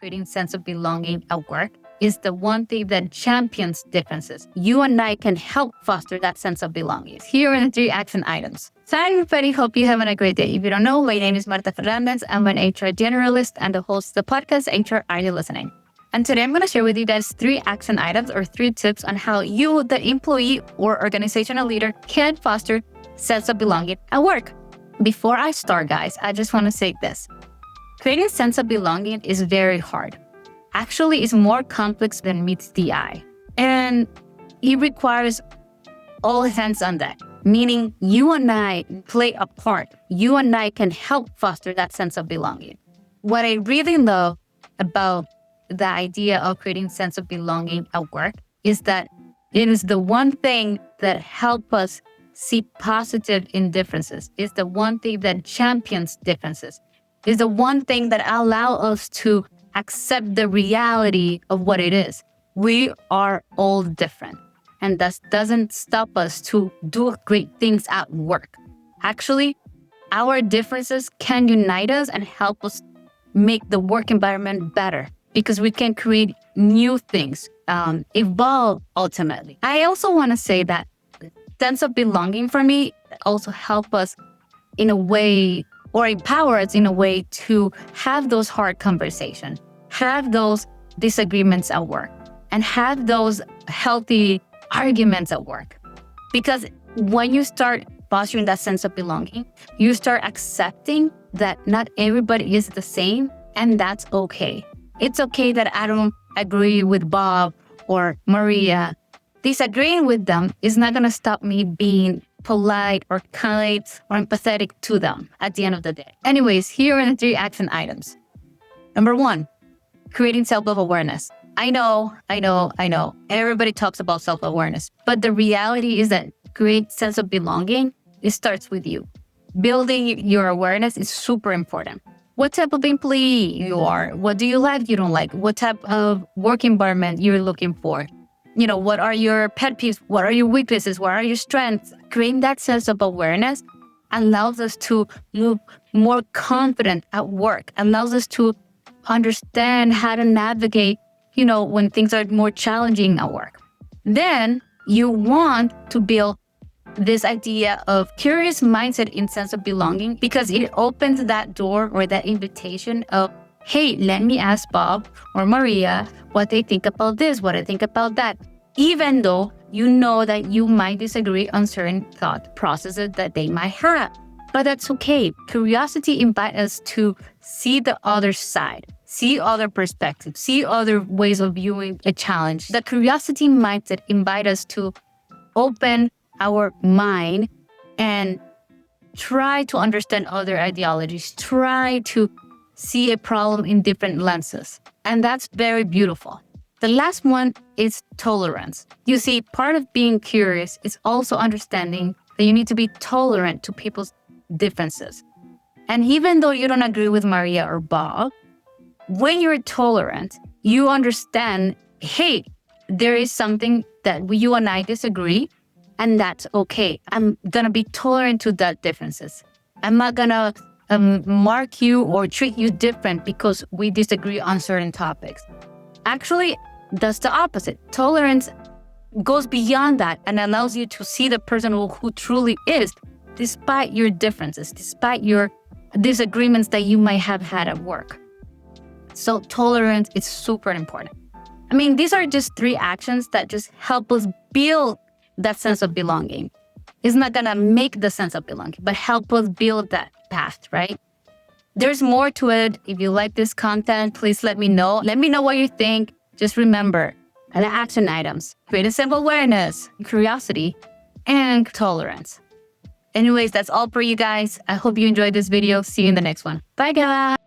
creating sense of belonging at work is the one thing that champions differences. You and I can help foster that sense of belonging. Here are the 3 action items. So everybody, hope you're having a great day. If you don't know, my name is 𝗲𝗲𝙗𝗲. I'm an HR generalist and the host of the podcast, HR Are You Listening? And today I'm going to share with you guys 3 action items or 3 tips on how you, the employee or organizational leader, can foster sense of belonging at work. Before I start, guys, I just want to say this. Creating sense of belonging is very hard. Actually, it's more complex than meets the eye. And it requires all hands on deck, meaning you and I play a part. You and I can help foster that sense of belonging. What I really love about the idea of creating sense of belonging at work is that it is the one thing that helps us see positive in differences. It's the one thing that champions differences. It's the one thing that allows us to accept the reality of what it is. We are all different. And that doesn't stop us to do great things at work. Actually, our differences can unite us and help us make the work environment better because we can create new things, evolve ultimately. I also want to say that sense of belonging for me also help us in a way or empower us in a way to have those hard conversations, have those disagreements at work, and have those healthy arguments at work. Because when you start fostering that sense of belonging, you start accepting that not everybody is the same, and that's okay. It's okay that I don't agree with Bob or Maria. Disagreeing with them is not going to stop me being polite or kind or empathetic to them at the end of the day. Anyways, here are the 3 action items. Number 1, creating self-awareness. I know. Everybody talks about self-awareness, but the reality is that great sense of belonging, it starts with you. Building your awareness is super important. What type of employee you are? What do you like, you don't like? What type of work environment you're looking for? What are your pet peeves? What are your weaknesses? What are your strengths? Creating that sense of awareness allows us to move more confident at work, allows us to understand how to navigate, when things are more challenging at work. Then you want to build this idea of curious mindset in sense of belonging because it opens that door or that invitation of, hey, let me ask Bob or Maria what they think about this, what I think about that, even though you know that you might disagree on certain thought processes that they might have. But that's okay. Curiosity invites us to see the other side, see other perspectives, see other ways of viewing a challenge. The curiosity mindset invites us to open our mind and try to understand other ideologies, try to see a problem in different lenses. And that's very beautiful. The last one is tolerance. You see, part of being curious is also understanding that you need to be tolerant to people's differences. And even though you don't agree with Maria or Bob, when you're tolerant, you understand, hey, there is something that you and I disagree, and that's okay. I'm going to be tolerant to that differences. I'm not going to mark you or treat you different because we disagree on certain topics. Actually, that's the opposite. Tolerance goes beyond that and allows you to see the person who truly is, despite your differences, despite your disagreements that you might have had at work. So tolerance is super important. I mean, these are just 3 actions that just help us build that sense of belonging. It's not going to make the sense of belonging, but help us build that path, right? There's more to it. If you like this content, please let me know. Let me know what you think. Just remember, the action items: create a self-awareness, curiosity, and tolerance. Anyways, that's all for you guys. I hope you enjoyed this video. See you in the next one. Bye, guys.